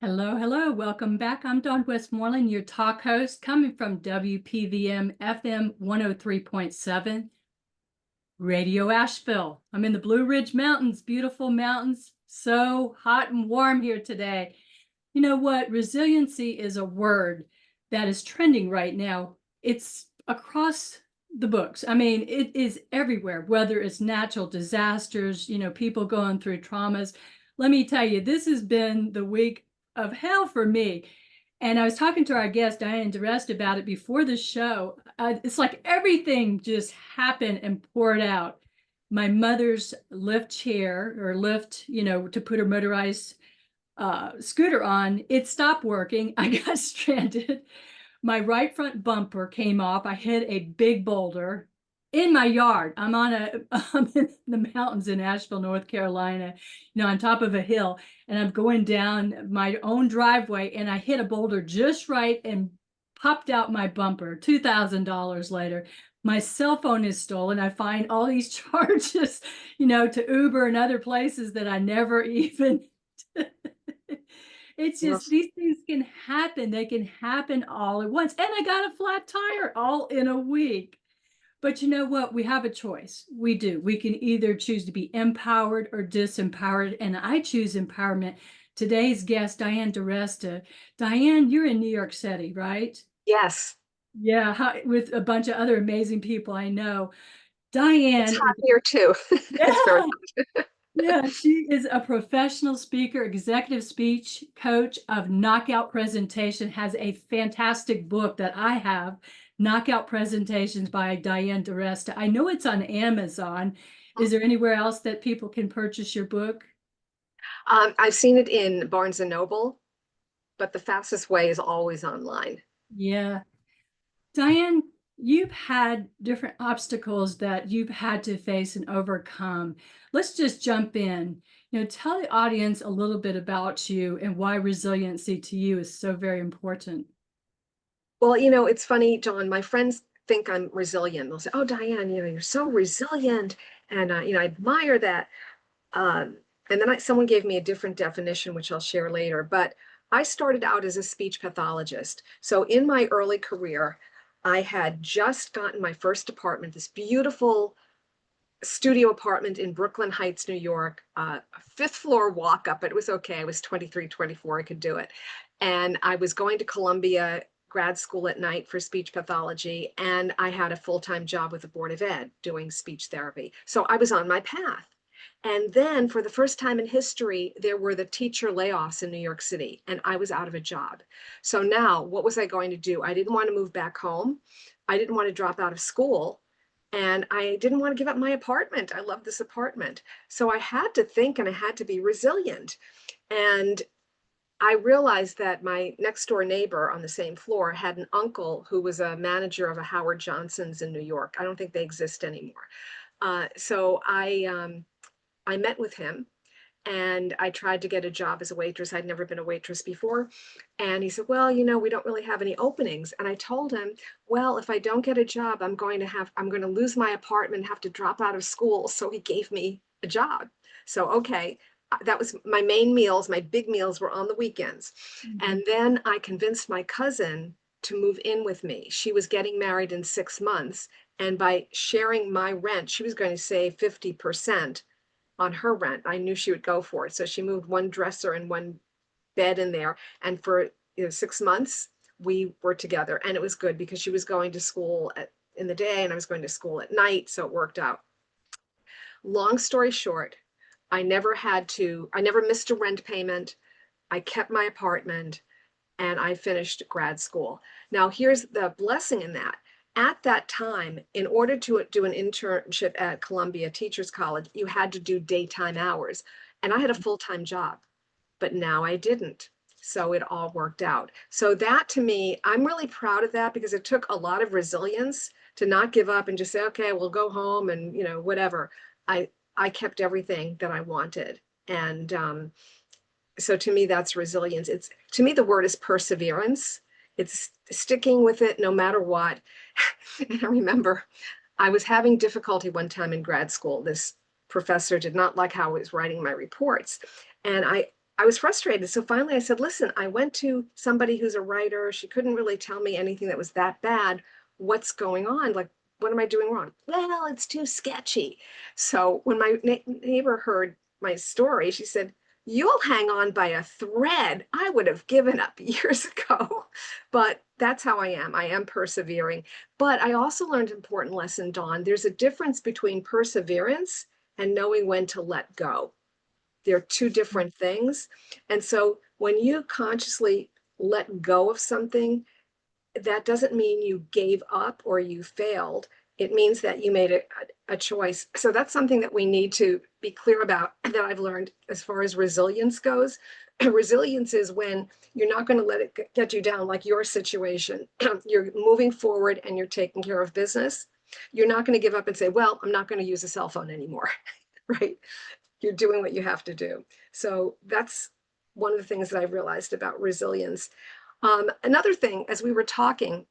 Hello, hello. Welcome back. I'm Dawn Westmoreland, your talk host, coming from WPVM FM 103.7, Radio Asheville. I'm in the Blue Ridge Mountains, beautiful mountains. So hot and warm here today. You know what? Resiliency is a word that is trending right now. It's across the books. I mean, it is everywhere, whether it's natural disasters, people going through traumas. Let me tell you, this has been the week of hell for me. And I was talking to our guest, Diane DiResta, about it before the show. It's like everything just happened and poured out. My mother's lift chair or lift, to put her motorized scooter on, it stopped working. I got stranded. My right front bumper came off. I hit a big boulder in my yard. I'm in the mountains in Asheville, North Carolina, on top of a hill, and I'm going down my own driveway, and I hit a boulder just right and popped out my bumper. $2,000 later. My cell phone is stolen. I find all these charges, to Uber and other places that I never even It's just these things can happen. They can happen all at once. And I got a flat tire all in a week. But you know what? We have a choice. We do. We can either choose to be empowered or disempowered. And I choose empowerment. Today's guest, Diane DiResta. Diane, you're in New York City, right? Yes. Yeah, with a bunch of other amazing people I know. Diane It's is, hot here too. It's very yeah, hot. yeah, she is a professional speaker, executive speech coach of knockout presentation, has a fantastic book that I have, Knockout Presentations by Diane DiResta. I know it's on Amazon. Is there anywhere else that people can purchase your book? I've seen it in Barnes and Noble, but the fastest way is always online. Yeah. Diane, you've had different obstacles that you've had to face and overcome. Let's just jump in. Tell the audience a little bit about you and why resiliency to you is so very important. Well, it's funny, John, my friends think I'm resilient. They'll say, "Oh, Diane, you're so resilient." And, I admire that. And then someone gave me a different definition, which I'll share later. But I started out as a speech pathologist. So in my early career, I had just gotten my first apartment, this beautiful studio apartment in Brooklyn Heights, New York, a fifth floor walk up. It was okay. I was 23, 24. I could do it. And I was going to Columbia grad school at night for speech pathology. And I had a full-time job with the Board of Ed doing speech therapy. So I was on my path. And then for the first time in history, there were the teacher layoffs in New York City, and I was out of a job. So now what was I going to do? I didn't want to move back home. I didn't want to drop out of school. And I didn't want to give up my apartment. I love this apartment. So I had to think and I had to be resilient. And I realized that my next door neighbor on the same floor had an uncle who was a manager of a Howard Johnson's in New York. I don't think they exist anymore. So I met with him and I tried to get a job as a waitress. I'd never been a waitress before. And he said, "Well, we don't really have any openings." And I told him, "Well, if I don't get a job, I'm going to lose my apartment, have to drop out of school." So he gave me a job. So, okay, that was my main meals. My big meals were on the weekends. Mhm. And then I convinced my cousin to move in with me. She was getting married in 6 months. And by sharing my rent, she was going to save 50% on her rent. I knew she would go for it. So she moved one dresser and one bed in there. And for 6 months, we were together. And it was good because she was going to school in the day and I was going to school at night. So it worked out. Long story short, I never missed a rent payment. I kept my apartment and I finished grad school. Now, here's the blessing in that. At that time, in order to do an internship at Columbia Teachers College, you had to do daytime hours. And I had a full-time job, but now I didn't. So it all worked out. So that to me, I'm really proud of that because it took a lot of resilience to not give up and just say, "Okay, we'll go home and, whatever." I kept everything that I wanted. And so to me, that's resilience. To me, the word is perseverance. It's sticking with it no matter what. And I remember I was having difficulty one time in grad school. This professor did not like how I was writing my reports. And I I was frustrated. So finally I said, listen, I went to somebody who's a writer. She couldn't really tell me anything that was that bad. What's going on? Like, what am I doing wrong? Well, it's too sketchy. So when my neighbor heard my story, she said, you'll hang on by a thread. I would have given up years ago, but that's how I am. I am persevering. But I also learned an important lesson, Dawn. There's a difference between perseverance and knowing when to let go. They're two different things. And so when you consciously let go of something, that doesn't mean you gave up or you failed. It means that you made a choice. So that's something that we need to be clear about, that I've learned as far as resilience goes. Resilience is when you're not going to let it get you down, like your situation. You're moving forward and you're taking care of business. You're not going to give up and say, well, I'm not going to use a cell phone anymore, right? You're doing what you have to do. So that's one of the things that I've realized about resilience. Another thing, as we were talking,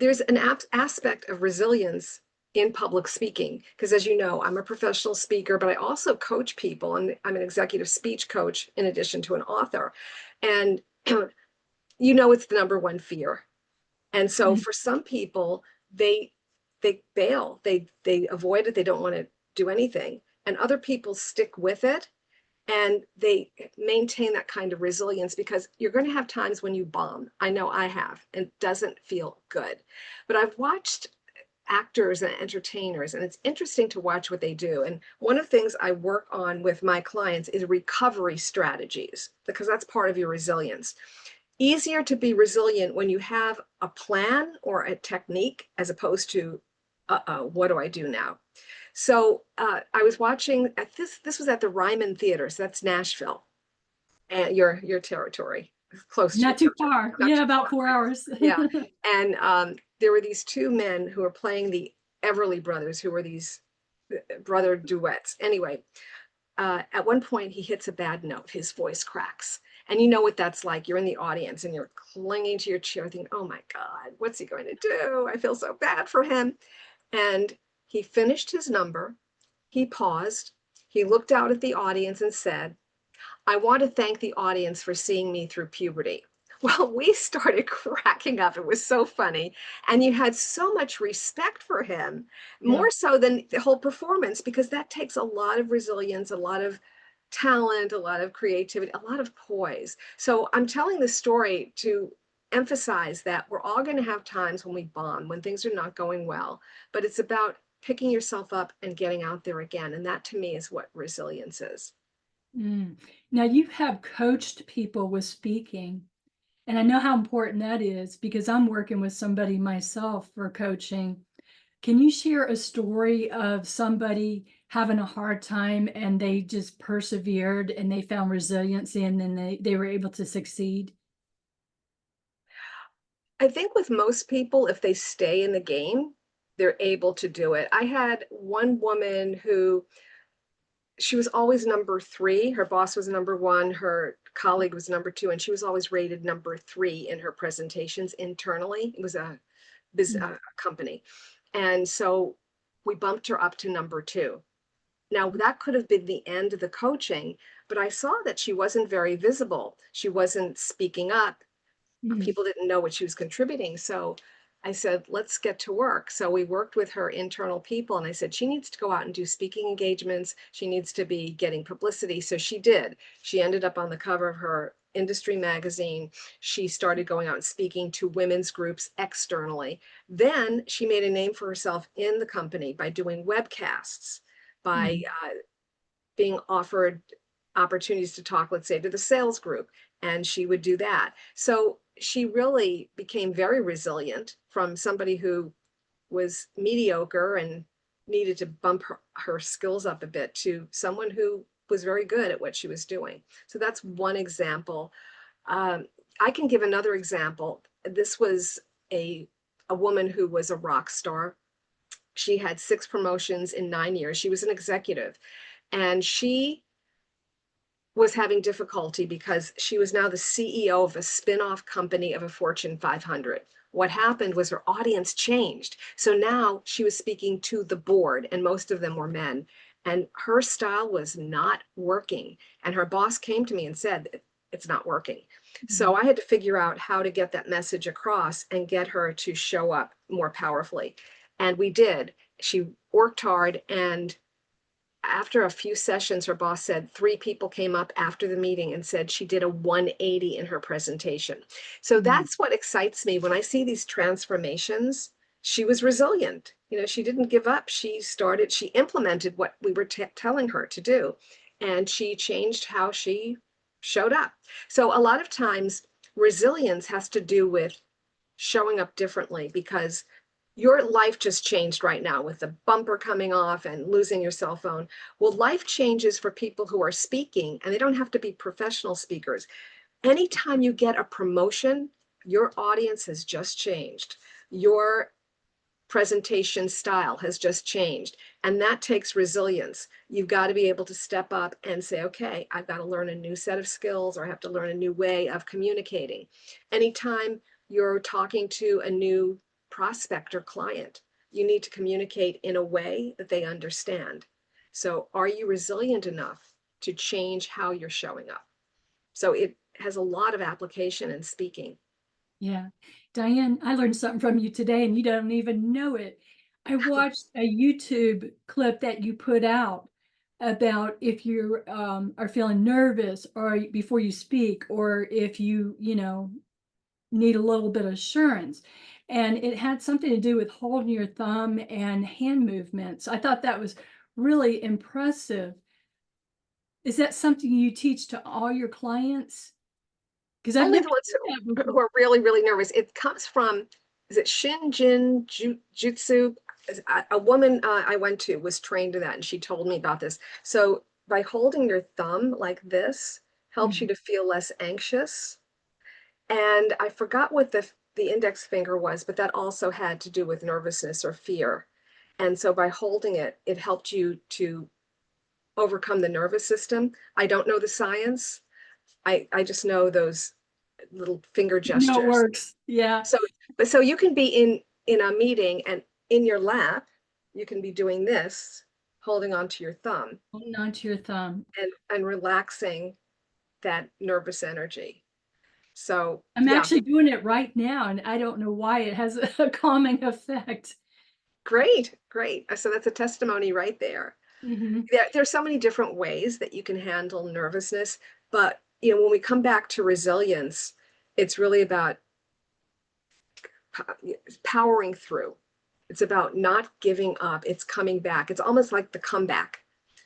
there's an aspect of resilience in public speaking, because as you know, I'm a professional speaker, but I also coach people, and I'm an executive speech coach in addition to an author. And you know, it's the number one fear. And so for some people, they bail, they avoid it, they don't want to do anything. And other people stick with it and they maintain that kind of resilience, because you're going to have times when you bomb. I know I have, and it doesn't feel good. But I've watched actors and entertainers, and it's interesting to watch what they do. And one of the things I work on with my clients is recovery strategies, because that's part of your resilience. Easier to be resilient when you have a plan or a technique, as opposed to, what do I do now? So I was watching at this was at the Ryman Theater, so that's Nashville, and your territory, close to your Not too territory. far. Not Yeah, too about far. 4 hours. Yeah. And there were these two men who were playing the Everly Brothers, who were these brother duets. Anyway, at one point he hits a bad note, his voice cracks. And you know what that's like. You're in the audience and you're clinging to your chair thinking, oh my God, what's he going to do? I feel so bad for him. And he finished his number. He paused. He looked out at the audience and said, I want to thank the audience for seeing me through puberty. Well, we started cracking up. It was so funny. And you had so much respect for him, Yeah. more so than the whole performance, because that takes a lot of resilience, a lot of talent, a lot of creativity, a lot of poise. So I'm telling this story to emphasize that we're all going to have times when we bomb, when things are not going well, but it's about picking yourself up and getting out there again. And that to me is what resilience is. Mm. Now you have coached people with speaking, and I know how important that is because I'm working with somebody myself for coaching. Can you share a story of somebody having a hard time and they just persevered and they found resiliency and then they were able to succeed? I think with most people, if they stay in the game, they're able to do it. I had one woman who, she was always number three. Her boss was number one, her colleague was number two, and she was always rated number three in her presentations internally. It was a Mm. company. And so we bumped her up to number two. Now, that could have been the end of the coaching, but I saw that she wasn't very visible. She wasn't speaking up. Mm. People didn't know what she was contributing. So I said, let's get to work. So we worked with her internal people, and I said, she needs to go out and do speaking engagements. She needs to be getting publicity. So she did. She ended up on the cover of her industry magazine. She started going out and speaking to women's groups externally. Then she made a name for herself in the company by doing webcasts, by Mm. being offered opportunities to talk, let's say, to the sales group, and she would do that. So she really became very resilient from somebody who was mediocre and needed to bump her skills up a bit to someone who was very good at what she was doing. So that's one example. Um, I can give another example. This was a woman who was a rock star. She had 6 promotions in 9 years. She was an executive, and she was having difficulty because she was now the CEO of a spin-off company of a Fortune 500. What happened was her audience changed. So now she was speaking to the board, and most of them were men. and her style was not working. And her boss came to me and said, it's not working. So I had to figure out how to get that message across and get her to show up more powerfully. And we did. She worked hard, and after a few sessions, her boss said 3 people came up after the meeting and said she did a 180 in her presentation. So that's what excites me when I see these transformations. She was resilient. You know, she didn't give up. She implemented what we were telling her to do, and she changed how she showed up. So a lot of times, resilience has to do with showing up differently, because your life just changed right now with the bumper coming off and losing your cell phone. Well, life changes for people who are speaking, and they don't have to be professional speakers. Anytime you get a promotion, your audience has just changed. Your presentation style has just changed. And that takes resilience. You've got to be able to step up and say, okay, I've got to learn a new set of skills, or I have to learn a new way of communicating. Anytime you're talking to a new prospect or client, you need to communicate in a way that they understand. So are you resilient enough to change how you're showing up? So it has a lot of application in speaking. Yeah. Diane, I learned something from you today and you don't even know it. I watched a YouTube clip that you put out about if you are feeling nervous or before you speak, or if you need a little bit of assurance. And it had something to do with holding your thumb and hand movements. I thought that was really impressive. Is that something you teach to all your clients? Because I've Only never the ones seen that before. who are really, really nervous. It comes from, is it Shinjin Jutsu? A woman I went to was trained in that, and she told me about this. So by holding your thumb like this helps you to feel less anxious. And I forgot what the index finger was, but that also had to do with nervousness or fear. And so by holding it, it helped you to overcome the nervous system. I don't know the science. I just know those little finger No, it gestures. works. Yeah. So you can be in a meeting, and in your lap, you can be doing this, holding onto your thumb Holding onto your thumb. and relaxing that nervous energy. So I'm yeah, actually doing it right now, and I don't know why it has a calming effect. great, great. So that's a testimony right there. Hmm. There's so many different ways that you can handle nervousness, but when we come back to resilience, it's really about powering through. It's about not giving up. It's coming back. It's almost like the comeback.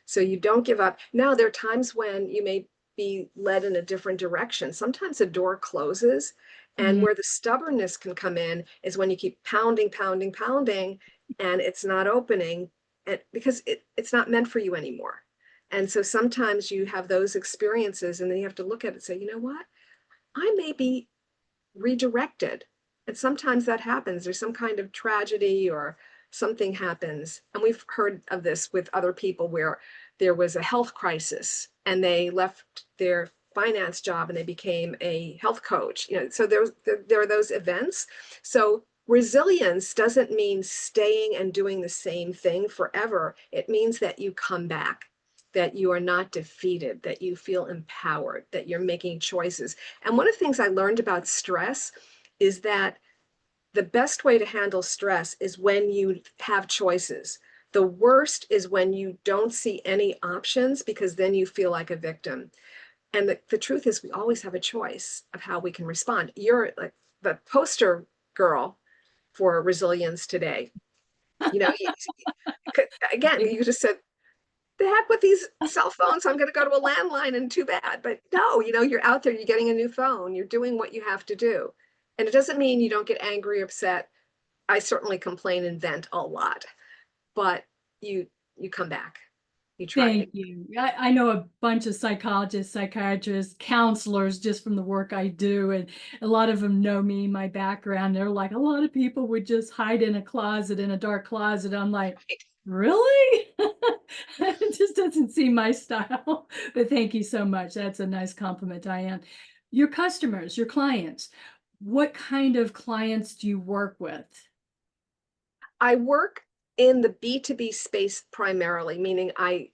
So you don't give up. Now, there are times when you may be led in a different direction. Sometimes a door closes, and where the stubbornness can come in is when you keep pounding, pounding, pounding, and it's not opening, and because it's not meant for you anymore. And so sometimes you have those experiences, and then you have to look at it and say, you know what? I may be redirected. And sometimes that happens. There's some kind of tragedy or something happens. And we've heard of this with other people where there was a health crisis and they left their finance job and they became a health coach. So there are those events. So resilience doesn't mean staying and doing the same thing forever. It means that you come back, that you are not defeated, that you feel empowered, that you're making choices. And one of the things I learned about stress is that the best way to handle stress is when you have choices. The worst is when you don't see any options, because then you feel like a victim. And the truth is, we always have a choice of how we can respond. You're like the poster girl for resilience today. Again, you just said, the heck with these cell phones, I'm going to go to a landline, and too bad. But no, you're out there, you're getting a new phone, you're doing what you have to do. And it doesn't mean you don't get angry, upset. I certainly complain and vent a lot, but you come back, you try it. Thank you. I know a bunch of psychologists, psychiatrists, counselors just from the work I do, and a lot of them know me, my background. They're like, a lot of people would just hide in a closet, in a dark closet. I'm like, really? It just doesn't seem my style. But thank you so much. That's a nice compliment, Diane. Your customers, your clients, what kind of clients do you work with? I work in the B2B space primarily, meaning I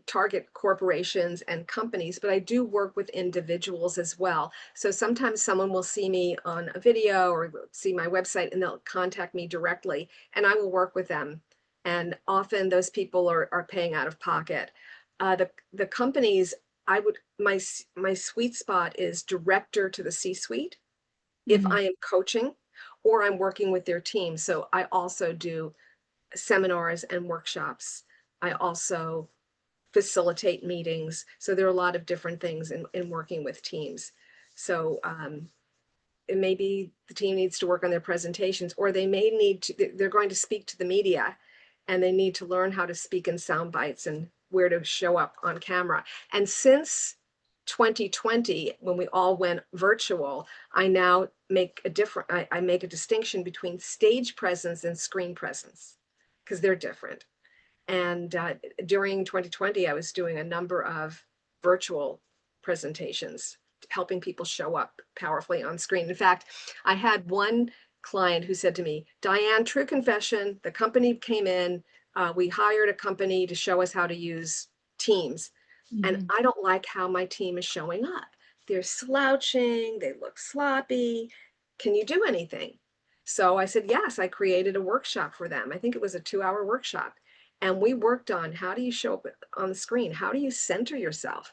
target corporations and companies, but I do work with individuals as well. So sometimes someone will see me on a video or see my website and they'll contact me directly and I will work with them. And often those people are paying out of pocket. The companies, my sweet spot is director to the C-suite if Mhm. I am coaching or I'm working with their team. So I also do seminars and workshops. I also facilitate meetings. So there are a lot of different things in working with teams. So it may be the team needs to work on their presentations, or they may need to, they're going to speak to the media and they need to learn how to speak in sound bites and where to show up on camera. And since 2020, when we all went virtual, I now make I make a distinction between stage presence and screen presence because they're different. And during 2020, I was doing a number of virtual presentations, helping people show up powerfully on screen. In fact, I had one client who said to me, Diane, true confession, the company came in, we hired a company to show us how to use Teams. And Mhm. I don't like how my team is showing up. They're slouching, they look sloppy. Can you do anything? So I said, yes, I created a workshop for them. I think it was a 2-hour workshop. And we worked on how do you show up on the screen? How do you center yourself?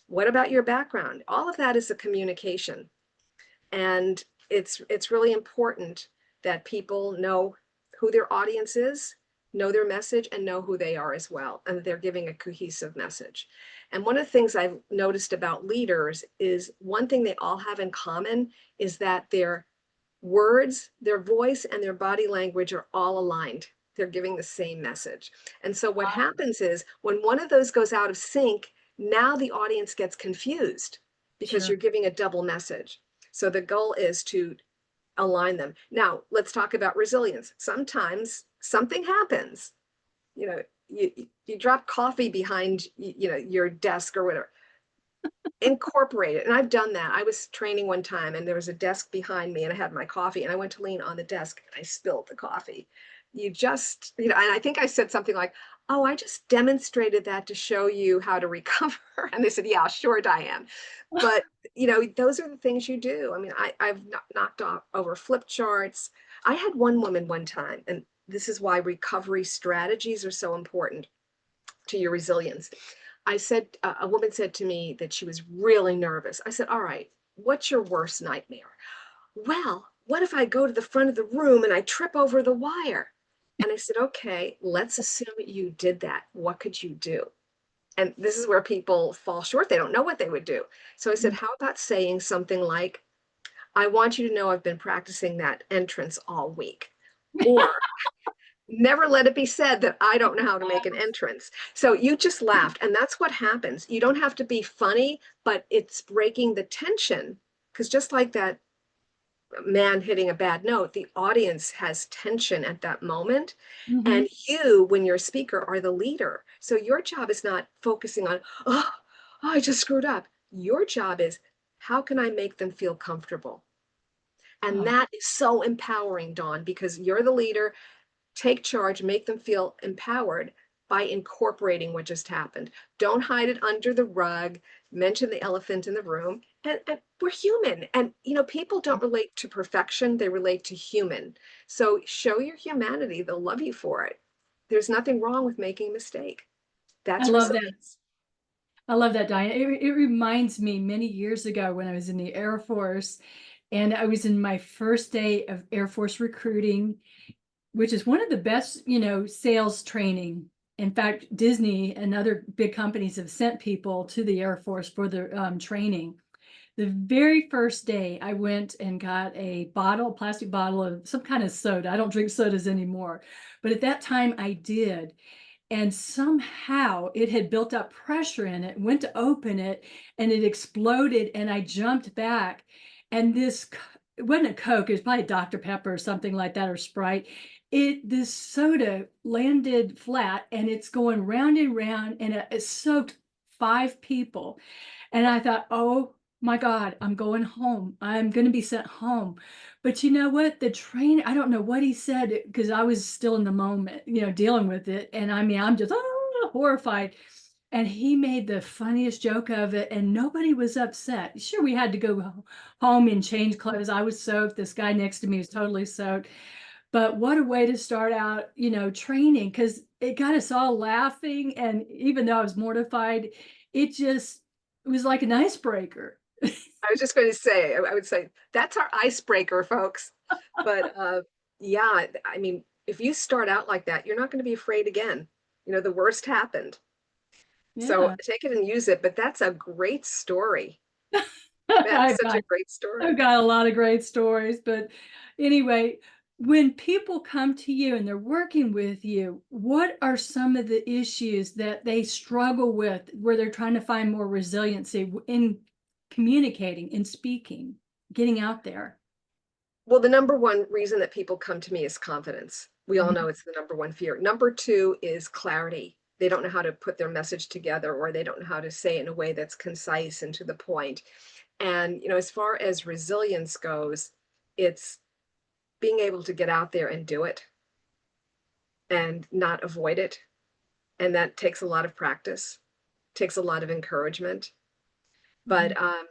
What about your background? All of that is a communication. And it's really important that people know who their audience is, know their message, and know who they are as well, and that they're giving a cohesive message. And one of the things I've noticed about leaders is one thing they all have in common is that their words, their voice, and their body language are all aligned. They're giving the same message. And so what happens is when one of those goes out of sync, now the audience gets confused because Sure. you're giving a double message. So the goal is to align them. Now, let's talk about resilience. Sometimes something happens. You know, you drop coffee behind your desk or whatever. Incorporate it. And I've done that. I was training one time and there was a desk behind me and I had my coffee and I went to lean on the desk and I spilled the coffee. You just, and I think I said something like, oh, I just demonstrated that to show you how to recover. And they said, yeah, sure, Diane. But, those are the things you do. I mean, I've knocked off over flip charts. I had one woman one time, and this is why recovery strategies are so important to your resilience. A woman said to me that she was really nervous. I said, all right, what's your worst nightmare? Well, what if I go to the front of the room and I trip over the wire? And I said, okay, let's assume you did that. What could you do? And this is where people fall short. They don't know what they would do. So I said, how about saying something like, I want you to know I've been practicing that entrance all week. Or never let it be said that I don't know how to make an entrance. So you just laughed. And that's what happens. You don't have to be funny, but it's breaking the tension. Because just like that man hitting a bad note, the audience has tension at that moment. Mhm. And you, when you're a speaker, are the leader. So your job is not focusing on, I just screwed up. Your job is, how can I make them feel comfortable? And Oh, that is so empowering, Dawn, because you're the leader. Take charge, make them feel empowered by incorporating what just happened. Don't hide it under the rug. Mention the elephant in the room. And we're human. And, people don't relate to perfection, they relate to human. So show your humanity. They'll love you for it. There's nothing wrong with making a mistake. I That's love that. resilience. I love that, Diane. It reminds me many years ago when I was in the Air Force and I was in my first day of Air Force recruiting, which is one of the best, sales training. In fact, Disney and other big companies have sent people to the Air Force for the training. The very first day, I went and got a plastic bottle of some kind of soda. I don't drink sodas anymore, but at that time I did. And somehow it had built up pressure in it, went to open it, and it exploded. And I jumped back. And it wasn't a Coke, it was probably Dr. Pepper or something like that, or Sprite. This soda landed flat and it's going round and round, and it soaked 5 people. And I thought, oh My God, I'm going home. I'm going to be sent home. But you know what? The trainer, I don't know what he said because I was still in the moment, dealing with it. And I mean, I'm just horrified. And he made the funniest joke of it, and nobody was upset. Sure, we had to go home and change clothes. I was soaked. This guy next to me was totally soaked. But what a way to start out, training, because it got us all laughing. And even though I was mortified, it was like an icebreaker. I was just going to say, I would say that's our icebreaker, folks. But yeah, I mean, if you start out like that, you're not going to be afraid again. The worst happened. So Yeah. take it and use it. But that's a great story. That's I've such a got, great I've story. got a lot of great stories, but anyway, when people come to you and they're working with you, what are some of the issues that they struggle with where they're trying to find more resiliency in communicating, in speaking, getting out there? Well, the number one reason that people come to me is confidence. We all Mhm. know it's the number one fear. Number two is clarity. They don't know how to put their message together, or they don't know how to say it in a way that's concise and to the point. And, as far as resilience goes, it's being able to get out there and do it and not avoid it. And that takes a lot of practice, takes a lot of encouragement. Mhm. But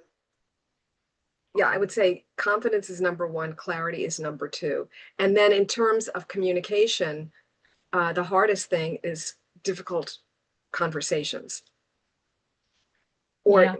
yeah, I would say confidence is number one, clarity is number two. And then in terms of communication, the hardest thing is difficult conversations, or Yeah.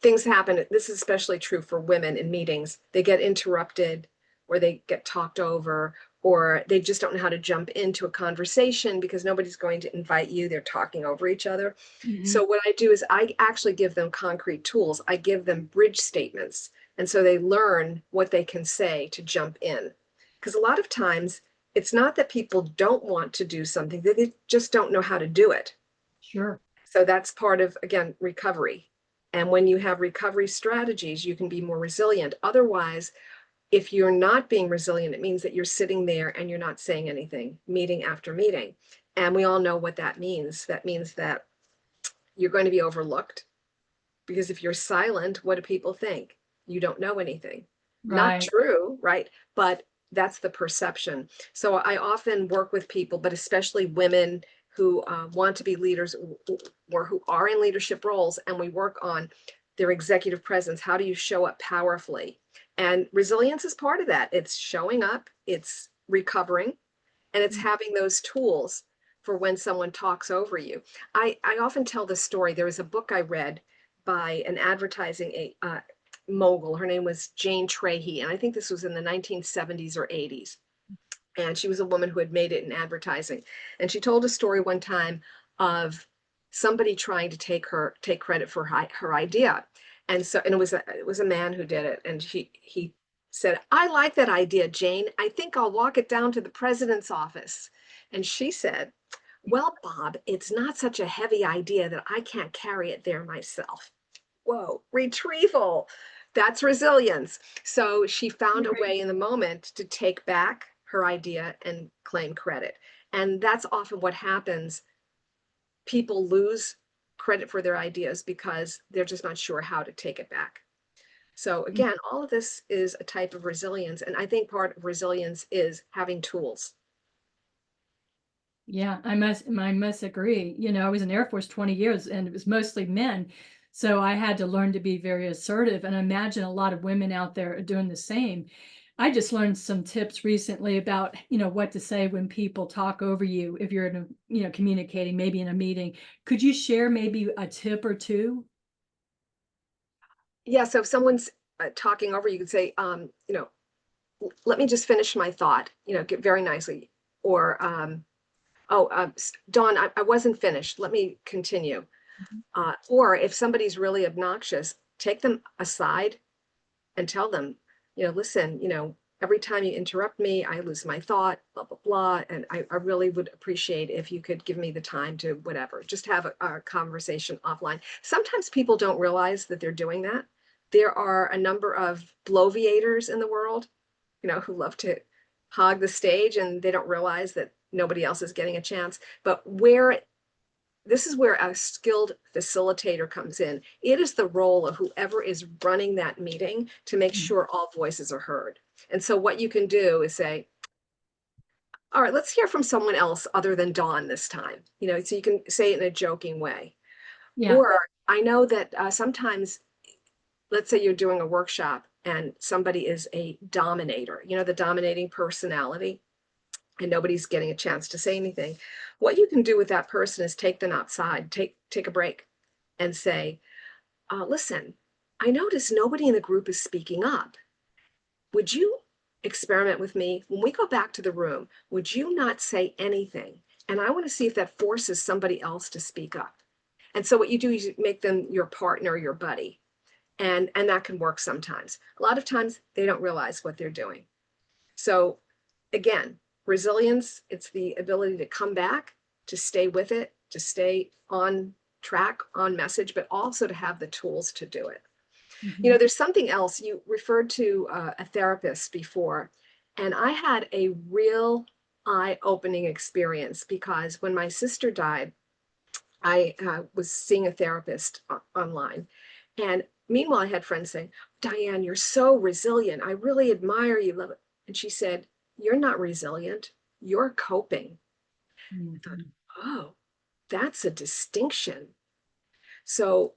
things happen. This is especially true for women in meetings. They get interrupted, or they get talked over, or they just don't know how to jump into a conversation because nobody's going to invite you. They're talking over each other. So Mhm. what I do is I actually give them concrete tools. I give them bridge statements. And so they learn what they can say to jump in. Because a lot of times it's not that people don't want to do something, they just don't know how to do it. Sure. So that's part of, again, recovery. And when you have recovery strategies, you can be more resilient. Otherwise, if you're not being resilient, it means that you're sitting there and you're not saying anything, meeting after meeting. And we all know what that means. That means that you're going to be overlooked, because if you're silent, what do people think? You don't know anything. Not Right. true, right? But that's the perception. So I often work with people, but especially women who want to be leaders or who are in leadership roles, and we work on their executive presence. How do you show up powerfully? And resilience is part of that. It's showing up, it's recovering, and it's having those tools for when someone talks over you. I often tell this story. There was a book I read by an advertising mogul. Her name was Jane Trahey, and I think this was in the 1970s or 80s. And she was a woman who had made it in advertising. And she told a story one time of somebody trying to take credit for her idea. And it was a man who did it. And he said, "I like that idea, Jane. I think I'll walk it down to the president's office." And she said, "Well, Bob, it's not such a heavy idea that I can't carry it there myself." Whoa, retrieval. That's resilience. So she found a Right. way in the moment to take back her idea and claim credit. And that's often what happens. People lose credit for their ideas because they're just not sure how to take it back. So again, all of this is a type of resilience. And I think part of resilience is having tools. Yeah, I must agree. I was in the Air Force 20 years and it was mostly men. So I had to learn to be very assertive. And I imagine a lot of women out there are doing the same. I just learned some tips recently about, what to say when people talk over you if you're in a, communicating, maybe in a meeting. Could you share maybe a tip or two? Yeah, so if someone's talking over, you could say, let me just finish my thought, get very nicely. Or, oh, Dawn, I wasn't finished. Let me continue. Or if somebody's really obnoxious, take them aside and tell them, listen, every time you interrupt me, I lose my thought, blah, blah, blah. And I really would appreciate if you could give me the time to whatever, just have a conversation offline. Sometimes people don't realize that they're doing that. There are a number of bloviators in the world, who love to hog the stage, and they don't realize that nobody else is getting a chance. But where this is where a skilled facilitator comes in. It is the role of whoever is running that meeting to make sure all voices are heard. And so what you can do is say, all right, let's hear from someone else other than Dawn this time. So you can say it in a joking way. Yeah. Or I know that sometimes, let's say you're doing a workshop and somebody is a dominator, the dominating personality, and nobody's getting a chance to say anything. What you can do with that person is take them outside, take a break and say, listen, I notice nobody in the group is speaking up. Would you experiment with me? When we go back to the room, would you not say anything? And I want to see if that forces somebody else to speak up. And so what you do is you make them your partner, your buddy. And that can work sometimes. A lot of times they don't realize what they're doing. So again, resilience, it's the ability to come back, to stay with it, to stay on track, on message, but also to have the tools to do it. There's something else. You referred to a therapist before, and I had a real eye-opening experience because when my sister died, I was seeing a therapist online. And meanwhile, I had friends saying, Diane, you're so resilient. I really admire you. Love it. And she said, you're not resilient. You're coping. I thought, oh, that's a distinction. So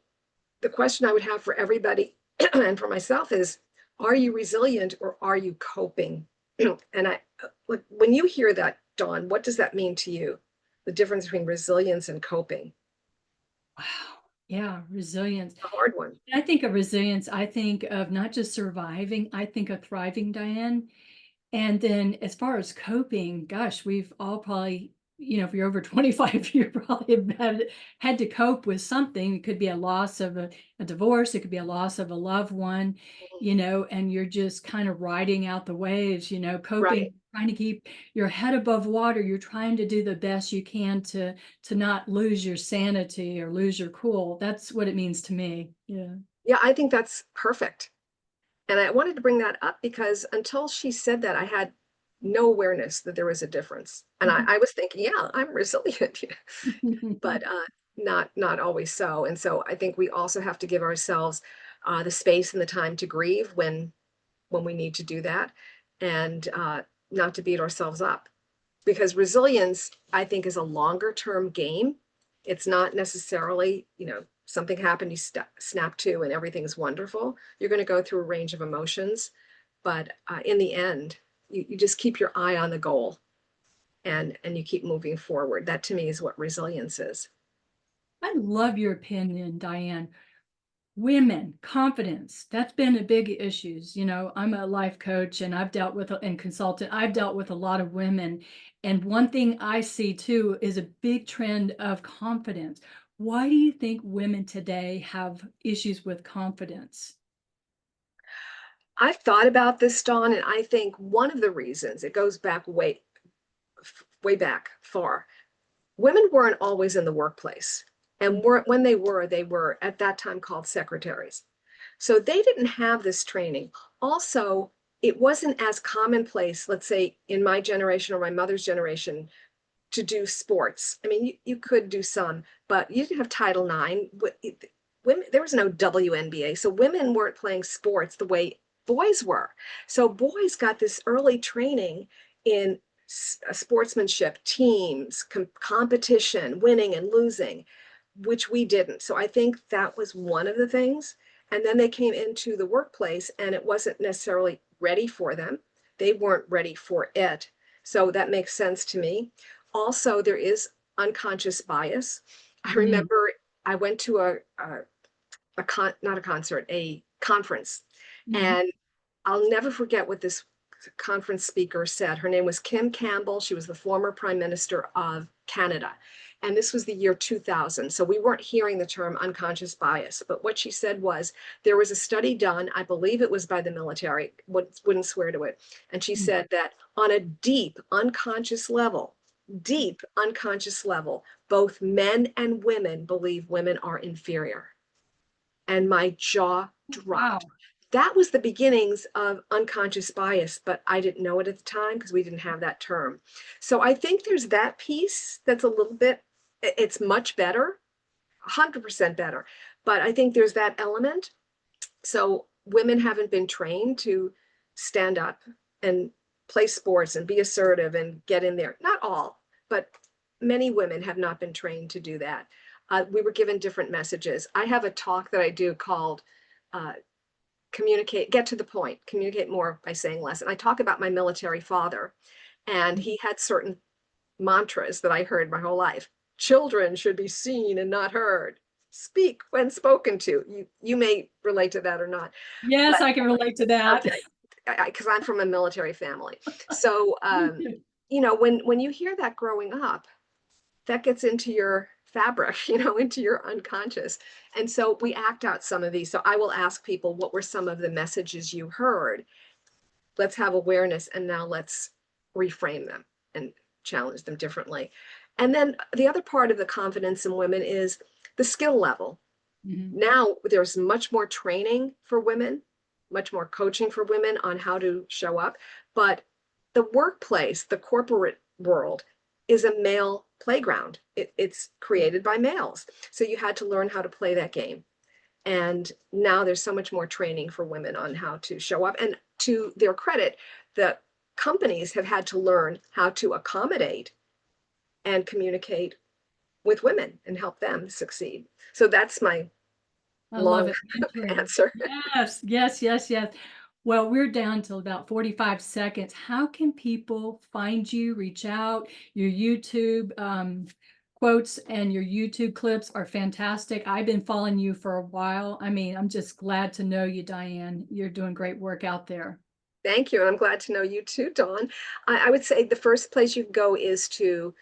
the question I would have for everybody and for myself is, are you resilient or are you coping? And when you hear that, Dawn, what does that mean to you? The difference between resilience and coping? Wow. Yeah, resilience. A hard one. I think of resilience, I think of not just surviving, I think of thriving, Diane. And then as far as coping, gosh, we've all probably, if you're over 25, you probably have had to cope with something. It could be a loss of a divorce. It could be a loss of a loved one, and you're just kind of riding out the waves, coping, Right. trying to keep your head above water. You're trying to do the best you can to not lose your sanity or lose your cool. That's what it means to me. Yeah. Yeah, I think that's perfect. And I wanted to bring that up because until she said that, I had no awareness that there was a difference. And I was thinking, yeah, I'm resilient, but not always so. And so I think we also have to give ourselves the space and the time to grieve when we need to do that, and not to beat ourselves up. Because resilience, I think, is a longer term game. It's not necessarily, something happened, you snap to and everything's wonderful. You're going to go through a range of emotions, but in the end, you just keep your eye on the goal and you keep moving forward. That to me is what resilience is. I love your opinion, Diane. Women, confidence, that's been a big issues. I'm a life coach and I've dealt with and consultant. I've dealt with a lot of women. And one thing I see too is a big trend of confidence. Why do you think women today have issues with confidence? I've thought about this, Dawn, and I think one of the reasons, it goes back way back far. Women weren't always in the workplace. And when they were at that time called secretaries. So they didn't have this training. Also, it wasn't as commonplace, let's say in my generation or my mother's generation, to do sports. I mean, you could do some, but you didn't have Title IX. Women, there was no WNBA. So women weren't playing sports the way boys were. So boys got this early training in sportsmanship, teams, competition, winning and losing, which we didn't. So I think that was one of the things. And then they came into the workplace and it wasn't necessarily ready for them. They weren't ready for it. So that makes sense to me. Also, there is unconscious bias. I remember I went to a conference, and I'll never forget what this conference speaker said. Her name was Kim Campbell. She was the former Prime Minister of Canada. And this was the year 2000. So we weren't hearing the term unconscious bias. But what she said was there was a study done, I believe it was by the military, wouldn't swear to it. And she said that on a deep unconscious level, both men and women believe women are inferior. And my jaw dropped. Wow. That was the beginnings of unconscious bias, but I didn't know it at the time because we didn't have that term. So I think there's that piece that's a little bit It's much better, 100% better. But I think there's that element. So women haven't been trained to stand up and play sports and be assertive and get in there. Not all, but many women have not been trained to do that. We were given different messages. I have a talk that I do called uh, get to the point, communicate more by saying less. And I talk about my military father, and he had certain mantras that I heard my whole life. Children should be seen and not heard. Speak when spoken to. You may relate to that or not. Yes, But I can relate to that. okay, because I'm from a military family. So you know, when you hear that growing up, that gets into your fabric, you know, into your unconscious. And so we act out some of these. So I will ask people, what were some of the messages you heard? Let's have awareness, and now let's reframe them and challenge them differently. And then the other part of the confidence in women is the skill level. Now there's much more training for women, much more coaching for women on how to show up. But the workplace, the corporate world, is a male playground. It's created by males. So you had to learn how to play that game. And now there's so much more training for women on how to show up. And to their credit, the companies have had to learn how to accommodate and communicate with women and help them succeed. So that's my I love long it. Thank you. answer. Yes, yes, yes, yes. Well, we're down to about 45 seconds. How can people find you, reach out? Your YouTube quotes and your YouTube clips are fantastic. I've been following you for a while. I mean, I'm just glad to know you, Diane. You're doing great work out there. Thank you. And I'm glad to know you too, Dawn. I would say the first place you can go is to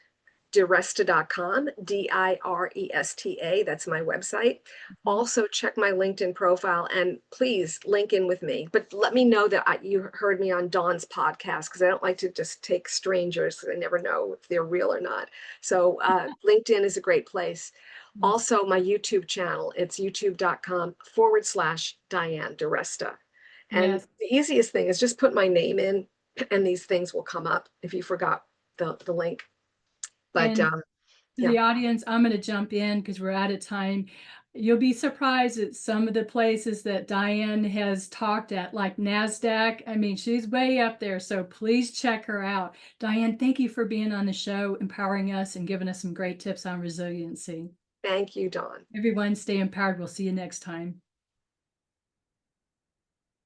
DiResta.com, DIRESTA. That's my website. Also, check my LinkedIn profile and please link in with me. But let me know that you heard me on Dawn's podcast, because I don't like to just take strangers, because I never know if they're real or not. So LinkedIn is a great place. Also, my YouTube channel, it's youtube.com/Diane DiResta. And Yes. the easiest thing is just put my name in, and these things will come up if you forgot the link. But And to yeah, the audience, I'm going to jump in because we're out of time. You'll be surprised at some of the places that Diane has talked at, like NASDAQ. I mean, she's way up there, so please check her out. Diane, thank you for being on the show, empowering us and giving us some great tips on resiliency. thank you, Dawn. Everyone stay empowered. We'll see you next time.